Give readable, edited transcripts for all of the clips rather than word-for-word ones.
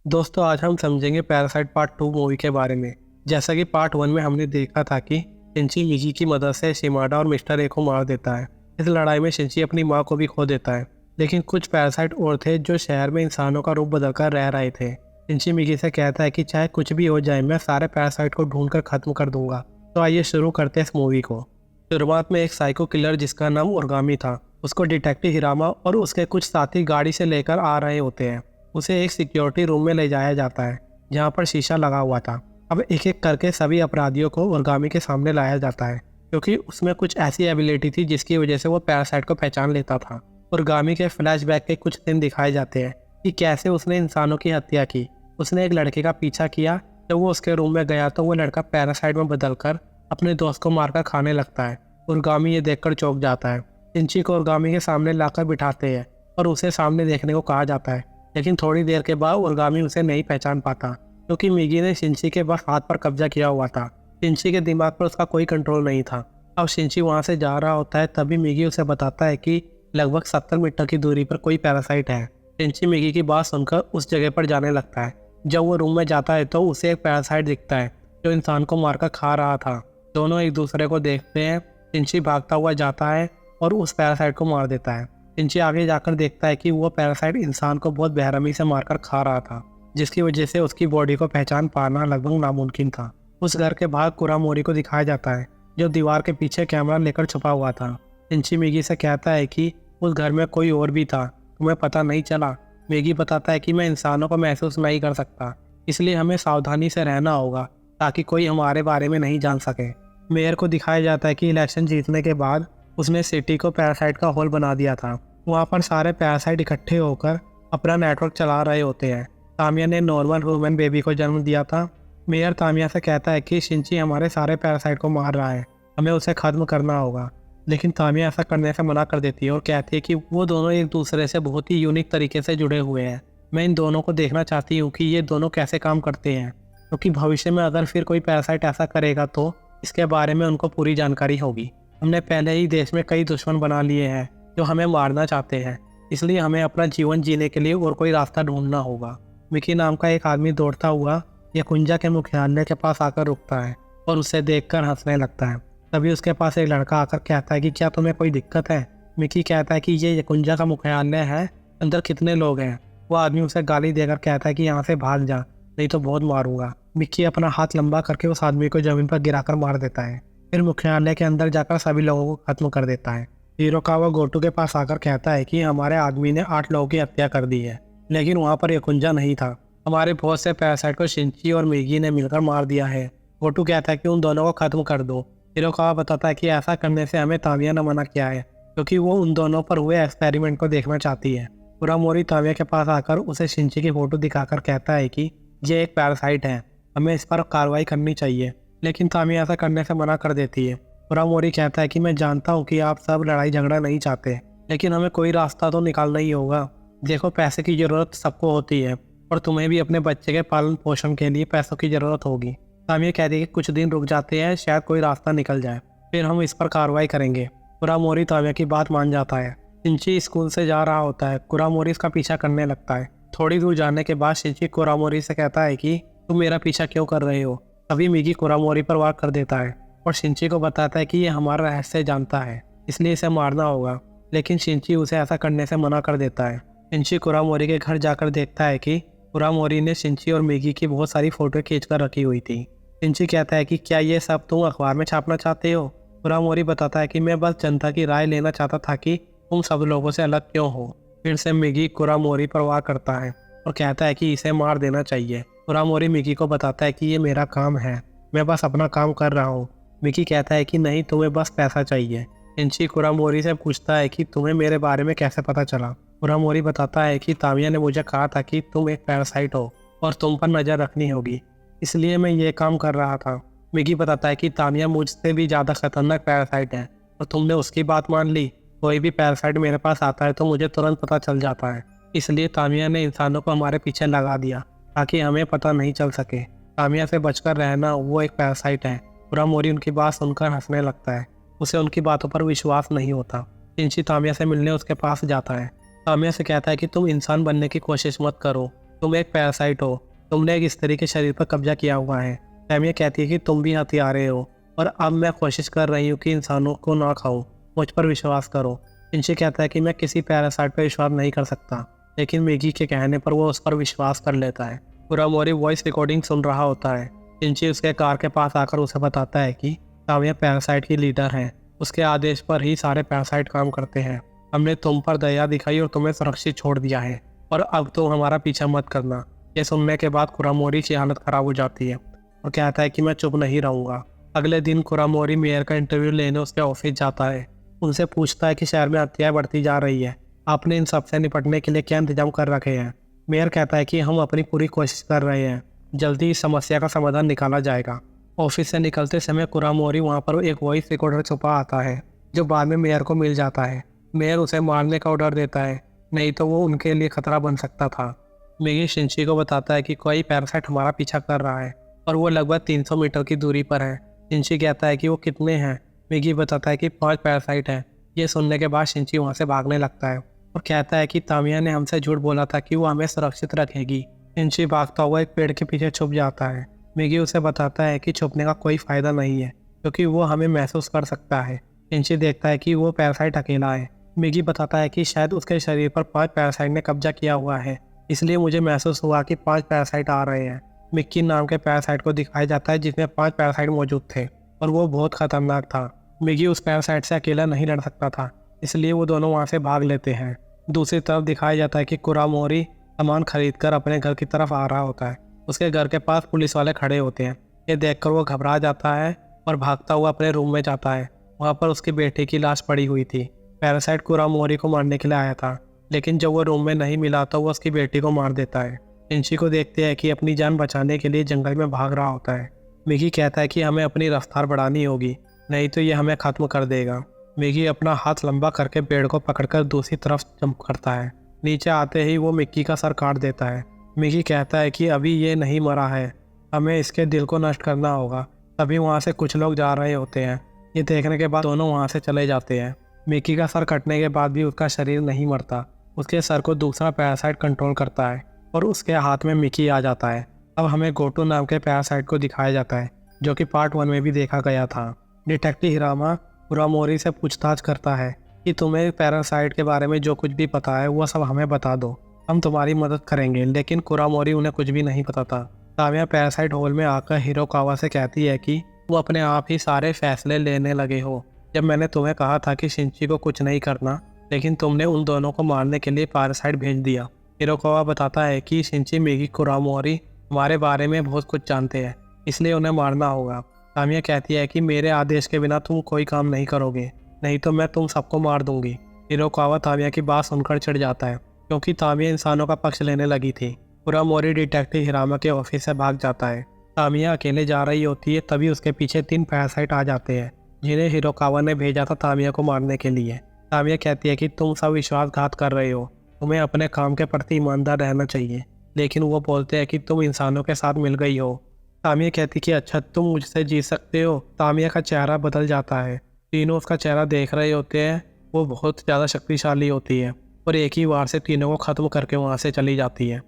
दोस्तों आज हम समझेंगे पैरासाइट पार्ट 2 मूवी के बारे में। जैसा कि पार्ट 1 में हमने देखा था कि शिंची मिगी की मदद से शिमाडा और मिस्टर ए को मार देता है। इस लड़ाई में शिंची अपनी मां को भी खो देता है। लेकिन कुछ पैरासाइट और थे जो शहर में इंसानों का रूप बदलकर रह रहे थे। शिंची मिगी से कहता है कि चाहे कुछ भी हो जाए मैं सारे पैरासाइट को ढूंढ कर खत्म कर दूंगा। तो आइए शुरू करते हैं इस मूवी को। शुरुआत में एक साइको किलर जिसका नाम ओरगामी था, उसको डिटेक्टिव हिरामा और उसके कुछ साथी गाड़ी से लेकर आ रहे होते हैं। उसे एक सिक्योरिटी रूम में ले जाया जाता है जहां पर शीशा लगा हुआ था। अब एक एक करके सभी अपराधियों को ओरगामी के सामने लाया जाता है क्योंकि उसमें कुछ ऐसी एबिलिटी थी जिसकी वजह से वो पैरासाइट को पहचान लेता था। ओरगामी के फ्लैशबैक के कुछ दिन दिखाए जाते हैं कि कैसे उसने इंसानों की हत्या की। उसने एक लड़के का पीछा किया। जब वो उसके रूम में गया तो वो लड़का पैरासाइट में बदलकर अपने दोस्त को मारकर खाने लगता है। ओरगामी ये देखकर चौंक जाता है। शिंची को ओरगामी के सामने लाकर बिठाते हैं और उसे सामने देखने को कहा जाता है। लेकिन थोड़ी देर के बाद ओरगामी उसे नहीं पहचान पाता क्योंकि मिगी ने शिंची के बस हाथ पर कब्जा किया हुआ था। शिंची के दिमाग पर उसका कोई कंट्रोल नहीं था। अब शिंची वहां से जा रहा होता है तभी मिगी उसे बताता है कि लगभग 70 मीटर की दूरी पर कोई पैरासाइट है। शिंची मिगी की बात सुनकर उस जगह पर जाने लगता है। जब वो रूम में जाता है तो उसे एक पैरासाइट दिखता है जो इंसान को मारकर खा रहा था। दोनों एक दूसरे को देखते हैं। शिंची भागता हुआ जाता है और उस पैरासाइट को मार देता है। शिंची आगे जाकर देखता है कि वो पैरासाइट इंसान को बहुत बेरहमी से मारकर खा रहा था, जिसकी वजह से उसकी बॉडी को पहचान पाना लगभग नामुमकिन था। उस घर के बाहर कुरामोरी को दिखाया जाता है जो दीवार के पीछे कैमरा लेकर छुपा हुआ था। शिंची मिगी से कहता है कि उस घर में कोई और भी था, तुम्हें पता नहीं चला। मिगी बताता है कि मैं इंसानों को महसूस नहीं कर सकता, इसलिए हमें सावधानी से रहना होगा ताकि कोई हमारे बारे में नहीं जान सके। मेयर को दिखाया जाता है कि इलेक्शन जीतने के बाद उसने सिटी को पैरासाइट का होल बना दिया था। वहाँ पर सारे पैरासाइट इकट्ठे होकर अपना नेटवर्क चला रहे होते हैं। तामिया ने नॉर्मल ह्यूमन बेबी को जन्म दिया था। मेयर तामिया से कहता है कि शिंची हमारे सारे पैरासाइट को मार रहा है, हमें उसे खत्म करना होगा। लेकिन तामिया ऐसा करने से मना कर देती है और कहती है कि वो दोनों एक दूसरे से बहुत ही यूनिक तरीके से जुड़े हुए हैं। मैं इन दोनों को देखना चाहती हूँ कि ये दोनों कैसे काम करते हैं, क्योंकि भविष्य में अगर फिर कोई पैरासाइट ऐसा करेगा तो इसके बारे में उनको पूरी जानकारी होगी। हमने पहले ही देश में कई दुश्मन बना लिए हैं जो हमें मारना चाहते हैं, इसलिए हमें अपना जीवन जीने के लिए और कोई रास्ता ढूंढना होगा। मिकी नाम का एक आदमी दौड़ता हुआ यकुंजा के मुख्यालय के पास आकर रुकता है और उसे देखकर हंसने लगता है। तभी उसके पास एक लड़का आकर कहता है कि क्या तुम्हें कोई दिक्कत है। मिकी कहता है कि ये यकुंजा का मुख्यालय है, अंदर कितने लोग हैं। वो आदमी उसे गाली देकर कहता है कि यहाँ से भाग जा, नहीं तो बहुत मारूंगा। मिकी अपना हाथ लंबा करके उस आदमी को जमीन पर गिराकर मार देता है। फिर मुख्यालय के अंदर जाकर सभी लोगों को खत्म कर देता है। हिरोकावा गोटू के पास आकर कहता है कि हमारे आदमी ने 8 लोगों की हत्या कर दी है, लेकिन वहाँ पर यकुंजा नहीं था। हमारे बहुत से पैरासाइट को शिंची और मिगी ने मिलकर मार दिया है। गोटू कहता है कि उन दोनों को खत्म कर दो। हिरोकावा बताता है कि ऐसा करने से हमें तामिया ने मना किया है क्योंकि वो उन दोनों पर हुए एक्सपेरिमेंट को देखना चाहती है। कुरामोरी तामिया के पास आकर उसे शिंची की फोटो दिखाकर कहता है कि ये एक पैरासाइट है, हमें इस पर कार्रवाई करनी चाहिए। लेकिन तामिया ऐसा करने से मना कर देती है। कुरामोरी कहता है कि मैं जानता हूँ कि आप सब लड़ाई झगड़ा नहीं चाहते, लेकिन हमें कोई रास्ता तो निकालना ही होगा। देखो, पैसे की ज़रूरत सबको होती है और तुम्हें भी अपने बच्चे के पालन पोषण के लिए पैसों की ज़रूरत होगी। तामिया कहती है कि कुछ दिन रुक जाते हैं, शायद कोई रास्ता निकल जाए, फिर हम इस पर कार्रवाई करेंगे। कुरामोरी तामिया की बात मान जाता है। शिंची स्कूल से जा रहा होता है। कुरामोरी इसका पीछा करने लगता है। थोड़ी दूर जाने के बाद शिंची कुरामोरी से कहता है कि तुम मेरा पीछा क्यों कर रहे हो। तभी मिगी कुरामोरी पर वार कर देता है और शिंची को बताता है कि ये हमारा रहस्य जानता है, इसलिए इसे मारना होगा। लेकिन शिंची उसे ऐसा करने से मना कर देता है। शिंची कुरामोरी के घर जाकर देखता है कि कुरामोरी ने शिंची और मिगी की बहुत सारी फोटो खींचकर रखी हुई थी। शिंची कहता है कि क्या ये सब तुम अखबार में छापना चाहते हो। कुरामोरी बताता है कि मैं बस जनता की राय लेना चाहता था कि तुम सब लोगों से अलग क्यों हो। फिर से मिगी कुरामोरी पर वार करता है और कहता है कि इसे मार देना चाहिए। कुरामोरी मिगी को बताता है कि ये मेरा काम है, मैं बस अपना काम कर रहा हूँ। मिकी कहता है कि नहीं, तुम्हें बस पैसा चाहिए। शिंची कुरामोरी से पूछता है कि तुम्हें मेरे बारे में कैसे पता चला। कुरामोरी बताता है कि तामिया ने मुझे कहा था कि तुम एक पैरासाइट हो और तुम पर नज़र रखनी होगी, इसलिए मैं ये काम कर रहा था। मिकी बताता है कि तामिया मुझसे भी ज़्यादा खतरनाक पैरासाइट है और तुमने उसकी बात मान ली। कोई भी पैरासाइट मेरे पास आता है तो मुझे तुरंत पता चल जाता है, इसलिए तामिया ने इंसानों को हमारे पीछे लगा दिया ताकि हमें पता नहीं चल सके। तामिया से बचकर रहना, वो एक पैरासाइट है। कुरामोरी उनकी बात सुनकर हंसने लगता है। उसे उनकी बातों पर विश्वास नहीं होता। शिंची तामिया से मिलने उसके पास जाता है। तामिया से कहता है कि तुम इंसान बनने की कोशिश मत करो, तुम एक पैरासाइट हो, तुमने एक स्त्री के शरीर पर कब्जा किया हुआ है। तामिया कहती है कि तुम भी हथियारे हो और अब मैं कोशिश कर रही हूँ कि इंसानों को ना खाऊं, मुझ पर विश्वास करो। शिंची कहता है कि मैं किसी पैरासाइट पर विश्वास नहीं कर सकता, लेकिन मिगी के कहने पर वो उस पर विश्वास कर लेता है। कुरामोरी वॉइस रिकॉर्डिंग सुन रहा होता है। शिंची उसके कार के पास आकर उसे बताता है कि तामिया पैरासाइट की लीडर है, उसके आदेश पर ही सारे पैरासाइट काम करते हैं। हमने तुम पर दया दिखाई और तुम्हें सुरक्षित छोड़ दिया है, और अब तुम हमारा पीछा मत करना। ये सुनने के बाद कुरामोरी की हालत खराब हो जाती है और कहता है कि मैं चुप नहीं रहूंगा। अगले दिन कुरामोरी मेयर का इंटरव्यू लेने उसके ऑफिस जाता है। उनसे पूछता है कि शहर में हत्याएं बढ़ती जा रही है, आपने इन सबसे निपटने के लिए क्या इंतजाम कर रखे हैं। मेयर कहता है कि हम अपनी पूरी कोशिश कर रहे हैं, जल्दी इस समस्या का समाधान निकाला जाएगा। ऑफिस से निकलते समय कुरामोरी वहाँ पर एक वॉइस रिकॉर्डर छुपा आता है, जो बाद में मेयर को मिल जाता है। मेयर उसे मारने का ऑर्डर देता है, नहीं तो वो उनके लिए खतरा बन सकता था। मिगी शिंची को बताता है कि कोई पैरासाइट हमारा पीछा कर रहा है और वो लगभग 300 मीटर की दूरी पर है। शिंची कहता है कि वो कितने हैं। मिगी बताता है कि 5 पैरासाइट हैं। ये सुनने के बाद शिंची वहाँ से भागने लगता है और कहता है कि तामिया ने हमसे झूठ बोला था कि वो हमें सुरक्षित रखेगी। शिंची भागता हुआ एक पेड़ के पीछे छुप जाता है। मिगी उसे बताता है कि छुपने का कोई फायदा नहीं है, क्योंकि वो हमें महसूस कर सकता है। शिंची देखता है कि वो पैरासाइट अकेला है। मिगी बताता है कि शायद उसके शरीर पर 5 पैरासाइट ने कब्जा किया हुआ है, इसलिए मुझे महसूस हुआ कि 5 पैरासाइट आ रहे हैं। मिक्की नाम के पैरासाइट को दिखाया जाता है जिसमें 5 पैरासाइट मौजूद थे और वो बहुत खतरनाक था। मिगी उस पैरासाइट से अकेला नहीं लड़ सकता था, इसलिए वो दोनों वहाँ से भाग लेते हैं। दूसरी तरफ दिखाया जाता है कि कुरामोरी सामान खरीदकर अपने घर की तरफ आ रहा होता है। उसके घर के पास पुलिस वाले खड़े होते हैं। ये देखकर वो घबरा जाता है और भागता हुआ अपने रूम में जाता है। वहाँ पर उसकी बेटे की लाश पड़ी हुई थी। पैरासाइट कुरामोरी को मारने के लिए आया था, लेकिन जब वो रूम में नहीं मिला तो वो उसकी बेटी को मार देता है। शिंची को देखते हैं कि अपनी जान बचाने के लिए जंगल में भाग रहा होता है। मिगी कहता है कि हमें अपनी रफ्तार बढ़ानी होगी, नहीं तो ये हमें ख़त्म कर देगा। मिगी अपना हाथ लंबा करके पेड़ को पकड़कर दूसरी तरफ जंप करता है। नीचे आते ही वो मिक्की का सर काट देता है। मिगी कहता है कि अभी ये नहीं मरा है, हमें इसके दिल को नष्ट करना होगा। तभी वहाँ से कुछ लोग जा रहे होते हैं। ये देखने के बाद दोनों वहाँ से चले जाते हैं। मिक्की का सर कटने के बाद भी उसका शरीर नहीं मरता। उसके सर को दूसरा पैरासाइट कंट्रोल करता है और उसके हाथ में मिक्की आ जाता है। अब हमें गोटू नाम के पैरासाइट को दिखाया जाता है, जो कि पार्ट 1 में भी देखा गया था। डिटेक्टिव हिरामा कुरामोरी से पूछताछ करता है कि तुम्हें पैरासाइट के बारे में जो कुछ भी पता है वो सब हमें बता दो, हम तुम्हारी मदद करेंगे। लेकिन कुरामोरी उन्हें कुछ भी नहीं पता था। तामिया पैरासाइट होल में आकर हिरोकावा से कहती है कि वो अपने आप ही सारे फैसले लेने लगे हो। जब मैंने तुम्हें कहा था कि शिंची को कुछ नहीं करना, लेकिन तुमने उन दोनों को मारने के लिए पैरासाइट भेज दिया। हिरोकावा बताता है कि शिंची मिगी कुरामोरी हमारे बारे में बहुत कुछ जानते हैं, इसलिए उन्हें मारना होगा। तामिया कहती है कि मेरे आदेश के बिना तुम कोई काम नहीं करोगे, नहीं तो मैं तुम सबको मार दूंगी। हिरोकावा तामिया की बात सुनकर चिढ़ जाता है, क्योंकि तामिया इंसानों का पक्ष लेने लगी थी। कुरामोरी डिटेक्टिव हिरामा के ऑफिस से भाग जाता है। तामिया अकेले जा रही होती है, तभी उसके पीछे 3 पैरासाइट आ जाते हैं, जिन्हें हिरोकावा ने भेजा था तामिया को मारने के लिए। तामिया कहती है कि तुम सब विश्वासघात कर रहे हो, तुम्हें अपने काम के प्रति ईमानदार रहना चाहिए। लेकिन वो बोलते हैं कि तुम इंसानों के साथ मिल गई हो। तामिया कहती कि अच्छा तुम मुझसे जीत सकते हो। तामिया का चेहरा बदल जाता है। तीनों उसका चेहरा देख रहे होते हैं। वो बहुत ज़्यादा शक्तिशाली होती है और एक ही बार से तीनों को ख़त्म करके वहाँ से चली जाती है।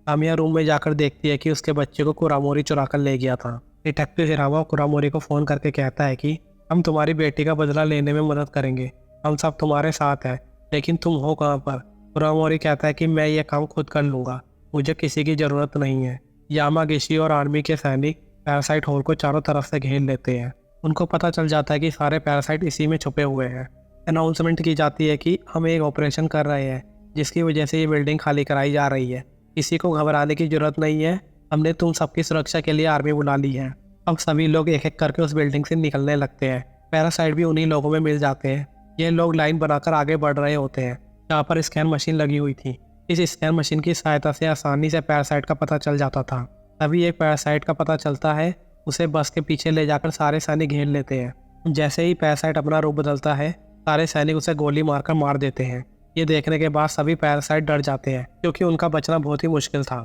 तामिया रूम में जाकर देखती है कि उसके बच्चे को कुरामोरी चुरा कर ले गया था। डिटेक्टिव हिरामा कुरामोरी को फ़ोन करके कहता है कि हम तुम्हारी बेटी का बदला लेने में मदद करेंगे, हम सब तुम्हारे साथ हैं, लेकिन तुम हो कहाँ पर। कुरामोरी कहता है कि मैं ये काम खुद कर लूँगा, मुझे किसी की ज़रूरत नहीं है। यामागिशी और आर्मी के सैनिक पैरासाइट होल को चारों तरफ से घेर लेते हैं। उनको पता चल जाता है कि सारे पैरासाइट इसी में छुपे हुए हैं। अनाउंसमेंट की जाती है कि हम एक ऑपरेशन कर रहे हैं, जिसकी वजह से ये बिल्डिंग खाली कराई जा रही है। किसी को घबराने की जरूरत नहीं है, हमने तुम सबकी सुरक्षा के लिए आर्मी बुला ली है। अब सभी लोग एक एक करके उस बिल्डिंग से निकलने लगते हैं। पैरासाइट भी उन्हीं लोगों में मिल जाते हैं। ये लोग लाइन बनाकर आगे बढ़ रहे होते हैं। यहाँ पर स्कैन मशीन लगी हुई थी। इस स्कैन मशीन की सहायता से आसानी से पैरासाइट का पता चल जाता था। तभी एक पैरासाइट का पता चलता है, उसे बस के पीछे ले जाकर सारे सैनिक घेर लेते हैं। जैसे ही पैरासाइट अपना रूप बदलता है, सारे सैनिक उसे गोली मारकर मार देते हैं। ये देखने के बाद सभी पैरासाइट डर जाते हैं, क्योंकि उनका बचना बहुत ही मुश्किल था।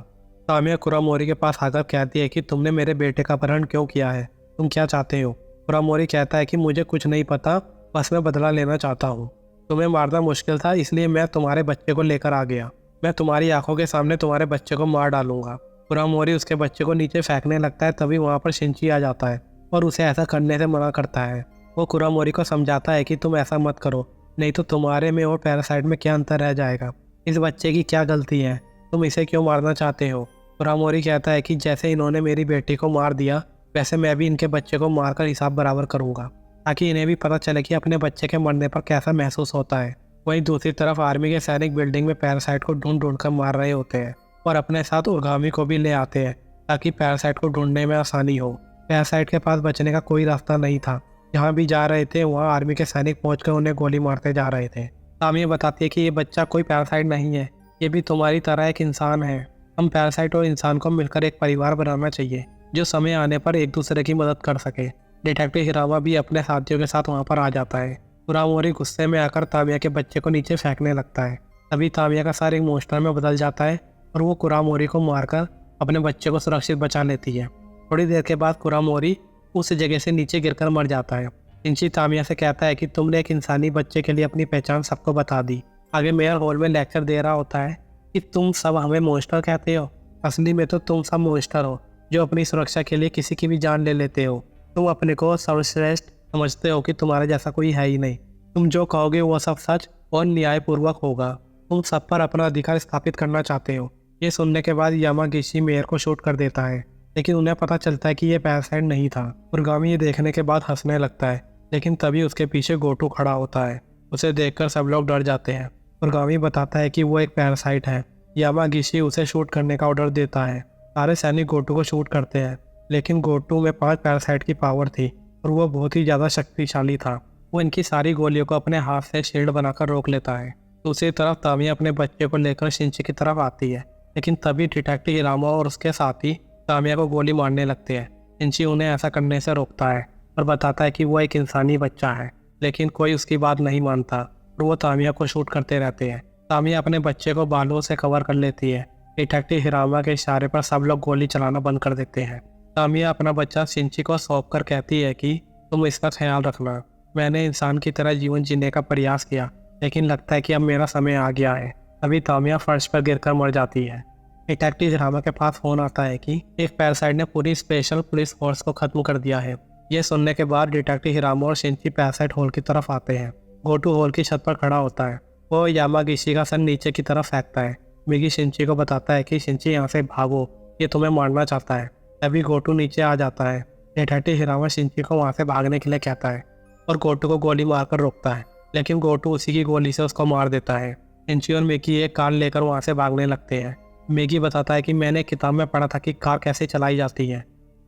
तामिया कुरामोरी के पास आकर कहती है कि तुमने मेरे बेटे का अपहरण क्यों किया है, तुम क्या चाहते हो। कुरामोरी कहता है कि मुझे कुछ नहीं पता, बस मैं बदला लेना चाहता हूँ। तुम्हें मारना मुश्किल था, इसलिए मैं तुम्हारे बच्चे को लेकर आ गया। मैं तुम्हारी आंखों के सामने तुम्हारे बच्चे को मार डालूंगा। कुरामोरी उसके बच्चे को नीचे फेंकने लगता है, तभी वहाँ पर शिंची आ जाता है और उसे ऐसा करने से मना करता है। वो कुरामोरी को समझाता है कि तुम ऐसा मत करो, नहीं तो तुम्हारे में और पैरासाइट में क्या अंतर रह जाएगा। इस बच्चे की क्या गलती है, तुम इसे क्यों मारना चाहते हो। कुरामोरी कहता है कि जैसे इन्होंने मेरी बेटी को मार दिया, वैसे मैं भी इनके बच्चे को मारकर हिसाब बराबर करूँगा, ताकि इन्हें भी पता चले कि अपने बच्चे के मरने पर कैसा महसूस होता है। वहीं दूसरी तरफ आर्मी के सैनिक बिल्डिंग में पैरासाइट को ढूंढ ढूंढ कर मार रहे होते हैं और अपने साथ उर्गामी को भी ले आते हैं ताकि पैरासाइट को ढूंढने में आसानी हो। पैरासाइट के पास बचने का कोई रास्ता नहीं था। जहाँ भी जा रहे थे वहाँ आर्मी के सैनिक पहुंचकर उन्हें गोली मारते जा रहे थे। तामिया बताती है कि ये बच्चा कोई पैरासाइट नहीं है, ये भी तुम्हारी तरह एक इंसान है। हम पैरासाइट और इंसान को मिलकर एक परिवार बनाना चाहिए जो समय आने पर एक दूसरे की मदद कर सके। डिटेक्टिव हिरामा भी अपने साथियों के साथ वहाँ पर आ जाता है। कुरामोरी गुस्से में आकर तामिया के बच्चे को नीचे फेंकने लगता है। तभी तामिया का सर एक मोस्टर में बदल जाता है और वो कुरामोरी को मारकर अपने बच्चे को सुरक्षित बचा लेती है। थोड़ी देर के बाद कुरामोरी उस जगह से नीचे गिरकर मर जाता है। शिंची तामिया से कहता है कि तुमने एक इंसानी बच्चे के लिए अपनी पहचान सबको बता दी। आगे मेयर हॉल में लेक्चर दे रहा होता है कि तुम सब हमें मॉन्स्टर कहते हो, असली में तो तुम सब मॉन्स्टर हो जो अपनी सुरक्षा के लिए किसी की भी जान ले लेते हो। तुम अपने को सर्वश्रेष्ठ समझते हो कि तुम्हारे जैसा कोई है ही नहीं। तुम जो कहोगे वो सब सच और न्यायपूर्वक होगा। तुम सब पर अपना अधिकार स्थापित करना चाहते हो। ये सुनने के बाद यामागिशी मेयर को शूट कर देता है, लेकिन उन्हें पता चलता है कि ये पैरासाइट नहीं था। उर्गामी ये देखने के बाद हंसने लगता है, लेकिन तभी उसके पीछे गोटू खड़ा होता है। उसे देखकर सब लोग डर जाते हैं। उर्गामी बताता है कि वो एक पैरासाइट है। यामागिशी उसे शूट करने का ऑर्डर देता है। सारे सैनिक गोटू को शूट करते हैं, लेकिन गोटू में 5 पैरासाइट की पावर थी और वो बहुत ही ज़्यादा शक्तिशाली था। वो इनकी सारी गोलियों को अपने हाथ से शील्ड बनाकर रोक लेता है। दूसरी तरफ तामिया अपने बच्चे को लेकर शिंची की तरफ आती है, लेकिन तभी डिटेक्टिव हिरामा और उसके साथी तामिया को गोली मारने लगते हैं। शिंची उन्हें ऐसा करने से रोकता है और बताता है कि वो एक इंसानी बच्चा है, लेकिन कोई उसकी बात नहीं मानता और वो तामिया को शूट करते रहते हैं। तामिया अपने बच्चे को बालों से कवर कर लेती है। डिटेक्टिव हिरामा के इशारे पर सब लोग गोली चलाना बंद कर देते हैं। तामिया अपना बच्चा शिंची को सौंप कर कहती है कि तुम इसका ख्याल रखना। मैंने इंसान की तरह जीवन जीने का प्रयास किया, लेकिन लगता है कि अब मेरा समय आ गया है। अभी तामिया फर्श पर गिरकर मर जाती है। डिटेक्टिव हिरामा के पास फोन आता है कि एक पैरासाइट ने पूरी स्पेशल पुलिस फोर्स को खत्म कर दिया है। ये सुनने के बाद डिटेक्टिव हिरामा और शिंची पैरासाइट हॉल की तरफ आते हैं। गोटू हॉल की छत पर खड़ा होता है। वो यामागिशी का सर नीचे की तरफ फेंकता है। मिगी शिंची को बताता है कि शिंची यहाँ से भागो, ये तुम्हें मारना चाहता है। तभी गोटू नीचे आ जाता है। डिटेक्टिव हिरामा शिंची को वहाँ से भागने के लिए कहता है और गोटू को गोली मारकर रोकता है, लेकिन गोटू उसी की गोली से उसको मार देता है। शिंची और मिगी एक कार लेकर वहाँ से भागने लगते हैं। मिगी बताता है कि मैंने किताब में पढ़ा था कि कार कैसे चलाई जाती है।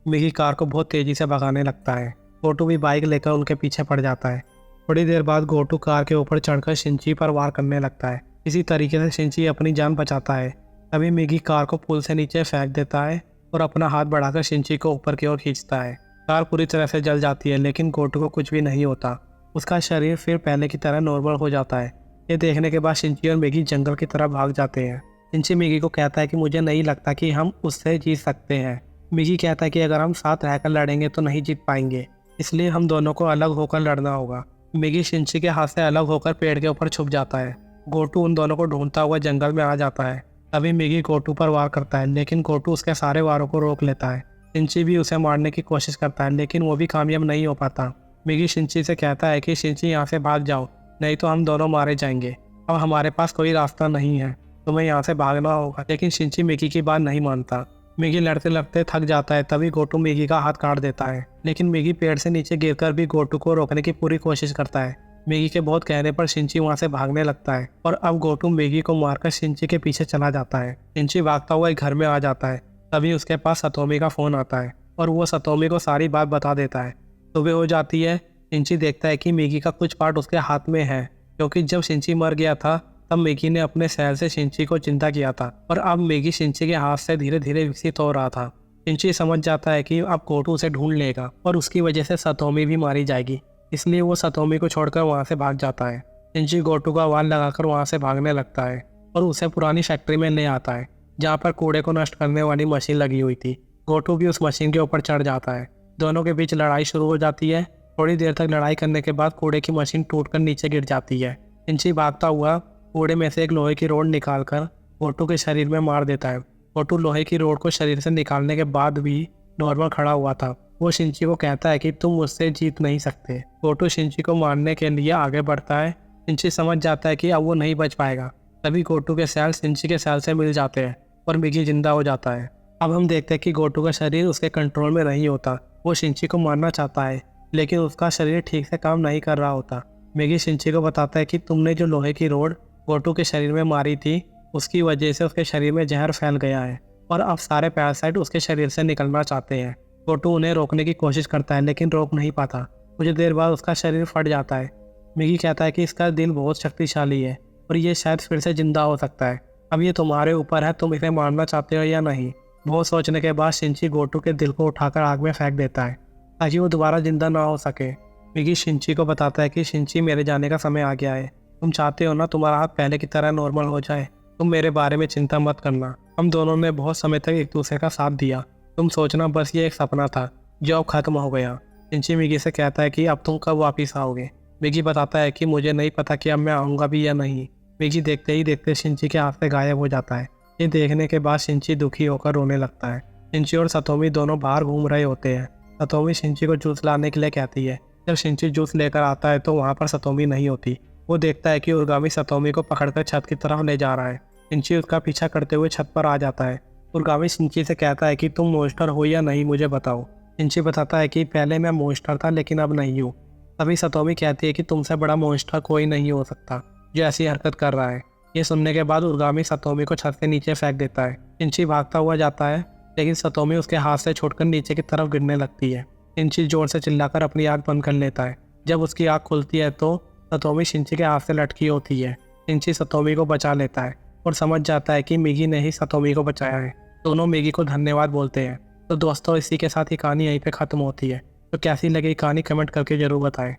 मिगी कार को बहुत तेज़ी से भगाने लगता है। गोटू भी बाइक लेकर उनके पीछे पड़ जाता है। थोड़ी देर बाद गोटू कार के ऊपर चढ़कर शिंची पर वार करने लगता है। इसी तरीके से शिंची अपनी जान बचाता है। तभी मिगी कार को पुल से नीचे फेंक देता है और अपना हाथ बढ़ाकर शिंची को ऊपर की ओर खींचता है। कार पूरी तरह से जल जाती है, लेकिन गोटू को कुछ भी नहीं होता। उसका शरीर फिर पहले की तरह नॉर्मल हो जाता है। ये देखने के बाद शिंची और मिगी जंगल की तरफ भाग जाते हैं। शिंची मिगी को कहता है कि मुझे नहीं लगता कि हम उससे जीत सकते हैं। मिगी कहता है कि अगर हम साथ रहकर लड़ेंगे तो नहीं जीत पाएंगे, इसलिए हम दोनों को अलग होकर लड़ना होगा। मिगी शिंची के हाथ से अलग होकर पेड़ के ऊपर छुप जाता है। गोटू उन दोनों को ढूंढता हुआ जंगल में आ जाता है। तभी मिगी गोटू पर वार करता है, लेकिन गोटू उसके सारे वारों को रोक लेता है। शिंची भी उसे मारने की कोशिश करता है, लेकिन वो भी कामयाब नहीं हो पाता। मिगी शिंची से कहता है कि शिंची यहाँ से भाग जाओ, नहीं तो हम दोनों मारे जाएंगे। अब हमारे पास कोई रास्ता नहीं है, तुम्हें यहाँ से भागना होगा। लेकिन शिंची मिगी की बात नहीं मानता। मिगी लड़ते लड़ते थक जाता है। तभी गोटू मिगी का हाथ काट देता है, लेकिन मिगी पेड़ से नीचे गिरकर भी गोटू को रोकने की पूरी कोशिश करता है। मिगी के बहुत कहने पर शिंची वहाँ से भागने लगता है और अब गोटू मिगी को मारकर शिंची के पीछे चला जाता है। शिंची भागता हुआ एक घर में आ जाता है। तभी उसके पास सतोमी का फोन आता है और वो सतोमी को सारी बात बता देता है। सुबह हो जाती है। शिंची देखता है कि मिगी का कुछ पार्ट उसके हाथ में है, क्योंकि जब शिंची मर गया था तब मिगी ने अपने सेल से शिंची को चिंता किया था और अब मिगी शिंची के हाथ से धीरे धीरे विकसित हो रहा था। शिंची समझ जाता है कि अब गोटू उसे ढूंढ लेगा और उसकी वजह से सतोमी भी मारी जाएगी, इसलिए वो सतोमी को छोड़कर वहाँ से भाग जाता है। शिंची गोटू का वाल लगाकर वहाँ से भागने लगता है और उसे पुरानी फैक्ट्री में ले आता है, जहाँ पर कूड़े को नष्ट करने वाली मशीन लगी हुई थी। गोटू भी उस मशीन के ऊपर चढ़ जाता है। दोनों के बीच लड़ाई शुरू हो जाती है। थोड़ी देर तक लड़ाई करने के बाद कूड़े की मशीन टूटकर नीचे गिर जाती है। शिंची भागता हुआ कूड़े में से एक लोहे की रोड निकालकर गोटू के शरीर में मार देता है। गोटू लोहे की रोड को शरीर से निकालने के बाद भी नॉर्मल खड़ा हुआ था। वो शिंची को कहता है कि तुम मुझसे जीत नहीं सकते। गोटू शिंची को मारने के लिए आगे बढ़ता है। शिंची समझ जाता है कि अब वो नहीं बच पाएगा। तभी गोटू के सैल शिंची के सैल से मिल जाते हैं और मिगी जिंदा हो जाता है। अब हम देखते हैं कि गोटू का शरीर उसके कंट्रोल में नहीं होता। वो शिंची को मारना चाहता है लेकिन उसका शरीर ठीक से काम नहीं कर रहा होता। मिगी शिंची को बताता है कि तुमने जो लोहे की रोड गोटू के शरीर में मारी थी उसकी वजह से उसके शरीर में जहर फैल गया है और अब सारे पैरासाइट उसके शरीर से निकलना चाहते हैं। गोटू उन्हें रोकने की कोशिश करता है लेकिन रोक नहीं पाता। कुछ देर बाद उसका शरीर फट जाता है। मिगी कहता है कि इसका दिल बहुत शक्तिशाली है और ये शायद फिर से जिंदा हो सकता है। अब ये तुम्हारे ऊपर है, तुम इसे मारना चाहते हो या नहीं। बहुत सोचने के बाद शिंची गोटू के दिल को उठाकर आग में फेंक देता है ताकि वो दोबारा जिंदा ना हो सके। मिगी शिंची को बताता है कि शिंची, मेरे जाने का समय आ गया है। तुम चाहते हो ना तुम्हारा हाथ पहले की तरह नॉर्मल हो जाए। तुम मेरे बारे में चिंता मत करना। हम दोनों ने बहुत समय तक एक दूसरे का साथ दिया। तुम सोचना बस ये एक सपना था जो अब खत्म हो गया। शिंची मिगी से कहता है कि अब तुम कब वापिस आओगे। मिगी बताता है कि मुझे नहीं पता कि अब मैं आऊँगा भी या नहीं। मिगी देखते ही देखते शिंची के हाथ से गायब हो जाता है। ये देखने के बाद शिंची दुखी होकर रोने लगता है। शिंची और सतोमी दोनों बाहर घूम रहे होते हैं। सतोमी शिंची को जूस लाने के लिए कहती है। जब शिंची जूस लेकर आता है तो वहाँ पर सतोमी नहीं होती। वो देखता है कि उर्गामी सतोमी को पकड़कर छत की तरफ ले जा रहा है। शिंची उसका पीछा करते हुए छत पर आ जाता है। उर्गामी शिंची से कहता है कि तुम मॉन्स्टर हो या नहीं मुझे बताओ। शिंची बताता है कि पहले मैं मॉन्स्टर था लेकिन अब नहीं हूँ। तभी सतोमी कहती है कि तुमसे बड़ा मॉन्स्टर कोई नहीं हो सकता जो ऐसी हरकत कर रहा है। ये सुनने के बाद उर्गामी सतोमी को छत से नीचे फेंक देता है। शिंची भागता हुआ जाता है लेकिन सतोमी उसके हाथ से छूटकर नीचे की तरफ गिरने लगती है। शिंची जोर से चिल्लाकर अपनी आँख बंद कर लेता है। जब उसकी आँख खुलती है तो सतोमी शिंची के हाथ से लटकी होती है। शिंची सतोमी को बचा लेता है और समझ जाता है कि मिगी ने ही सतोमी को बचाया है। दोनों मिगी को धन्यवाद बोलते हैं। तो दोस्तों, इसी के साथ ही कहानी यहीं पे ख़त्म होती है। तो कैसी लगी कहानी कमेंट करके ज़रूर बताएं।